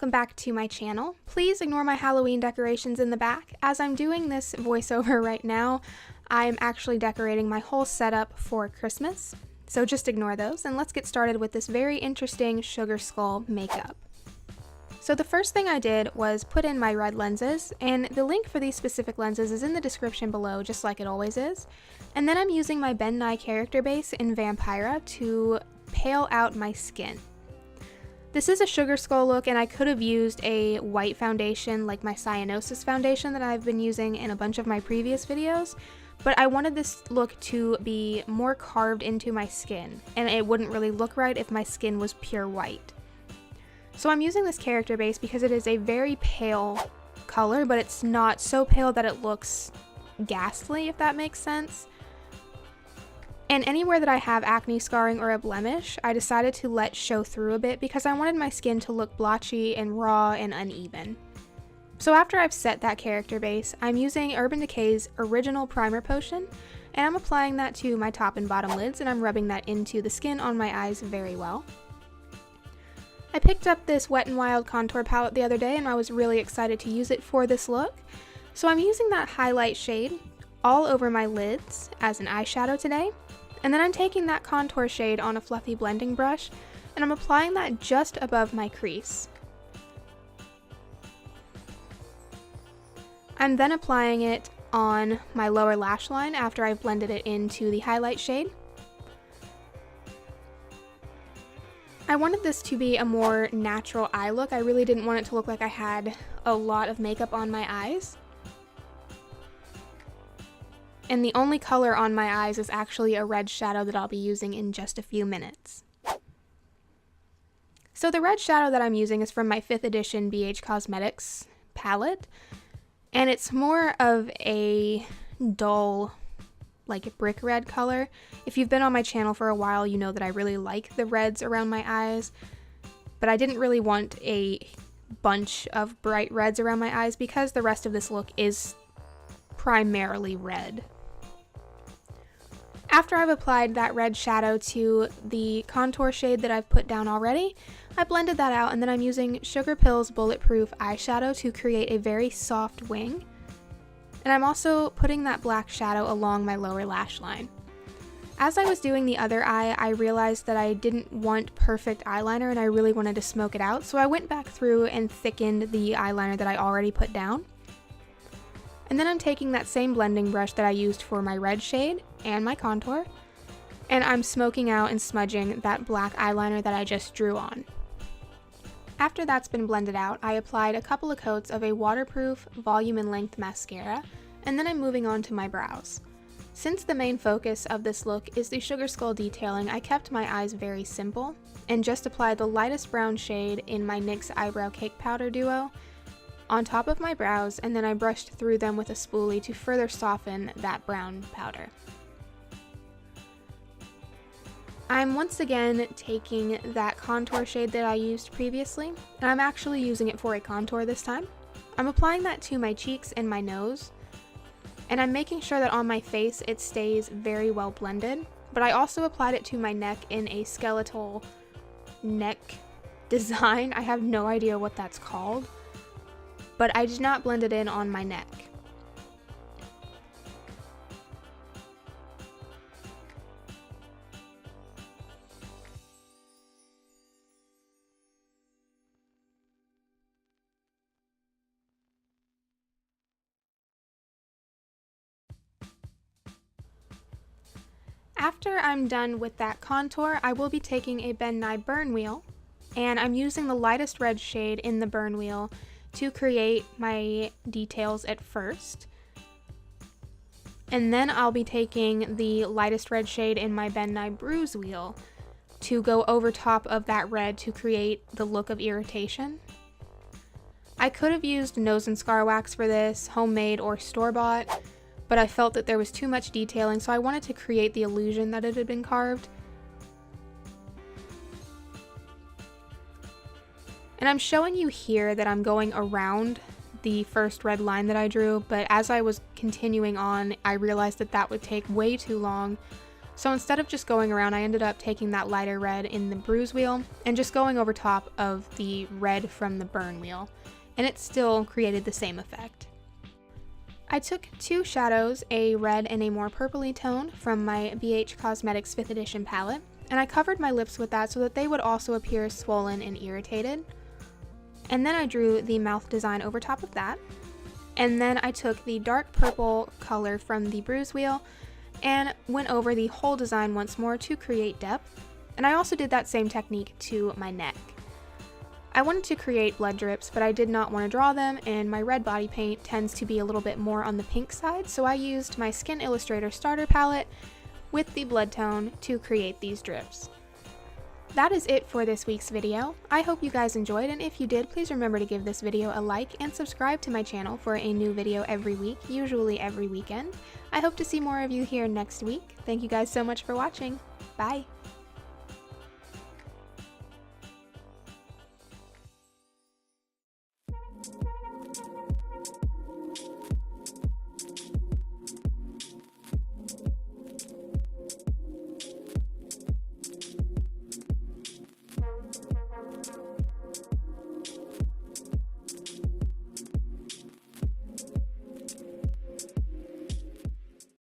welcome back to my channel. Please ignore my Halloween decorations in the back. As I'm doing this voiceover right now, I'm actually decorating my whole setup for Christmas, so just ignore those, and let's get started with this very interesting Sugarskull makeup. So the first thing I did was put in my red lenses, and the link for these specific lenses is in the description below, just like it always is. And then I'm using my Ben Nye character base in Vampira to pale out my skin. This is a Sugarskull look, and I could have used a white foundation like my Cyanosis foundation that I've been using in a bunch of my previous videos, but I wanted this look to be more carved into my skin, and it wouldn't really look right if my skin was pure white. So I'm using this character base because it is a very pale color, but it's not so pale that it looks ghastly, if that makes sense. And anywhere that I have acne scarring or a blemish, I decided to let show through a bit because I wanted my skin to look blotchy and raw and uneven. So after I've set that character base, I'm using Urban Decay's original primer potion, and I'm applying that to my top and bottom lids, and I'm rubbing that into the skin on my eyes very well. I picked up this Wet n Wild contour palette the other day, and I was really excited to use it for this look. So I'm using that highlight shade all over my lids as an eyeshadow today. And then I'm taking that contour shade on a fluffy blending brush, and I'm applying that just above my crease. I'm then applying it on my lower lash line after I've blended it into the highlight shade. I wanted this to be a more natural eye look. I really didn't want it to look like I had a lot of makeup on my eyes. And the only color on my eyes is actually a red shadow that I'll be using in just a few minutes. So the red shadow that I'm using is from my 5th edition BH Cosmetics palette, and it's more of a dull, like brick red color. If you've been on my channel for a while, you know that I really like the reds around my eyes, but I didn't really want a bunch of bright reds around my eyes because the rest of this look is primarily red. After I've applied that red shadow to the contour shade that I've put down already, I blended that out, and then I'm using Sugarpill's Bulletproof eyeshadow to create a very soft wing. And I'm also putting that black shadow along my lower lash line. As I was doing the other eye, I realized that I didn't want perfect eyeliner and I really wanted to smoke it out, so I went back through and thickened the eyeliner that I already put down. And then I'm taking that same blending brush that I used for my red shade and my contour, and I'm smoking out and smudging that black eyeliner that I just drew on. After that's been blended out, I applied a couple of coats of a waterproof volume and length mascara, and then I'm moving on to my brows. Since the main focus of this look is the Sugarskull detailing, I kept my eyes very simple and just applied the lightest brown shade in my NYX Eyebrow Cake Powder Duo on top of my brows, and then I brushed through them with a spoolie to further soften that brown powder. I'm once again taking that contour shade that I used previously, and I'm actually using it for a contour this time. I'm applying that to my cheeks and my nose, and I'm making sure that on my face it stays very well blended, but I also applied it to my neck in a skeletal neck design. I have no idea what that's called, but I did not blend it in on my neck. After I'm done with that contour, I will be taking a Ben Nye burn wheel, and I'm using the lightest red shade in the burn wheel to create my details at first. And then I'll be taking the lightest red shade in my Ben Nye bruise wheel to go over top of that red to create the look of irritation. I could have used nose and scar wax for this, homemade or store-bought, but I felt that there was too much detailing, so I wanted to create the illusion that it had been carved. And I'm showing you here that I'm going around the first red line that I drew, but as I was continuing on, I realized that that would take way too long. So instead of just going around, I ended up taking that lighter red in the bruise wheel and just going over top of the red from the burn wheel, and it still created the same effect. I took two shadows, a red and a more purpley tone from my BH Cosmetics 5th edition palette, and I covered my lips with that so that they would also appear swollen and irritated. And then I drew the mouth design over top of that. And then I took the dark purple color from the bruise wheel and went over the whole design once more to create depth. And I also did that same technique to my neck. I wanted to create blood drips, but I did not want to draw them, and my red body paint tends to be a little bit more on the pink side, so I used my Skin Illustrator starter palette with the blood tone to create these drips. That is it for this week's video. I hope you guys enjoyed, and if you did, please remember to give this video a like and subscribe to my channel for a new video every week, usually every weekend. I hope to see more of you here next week. Thank you guys so much for watching. Bye!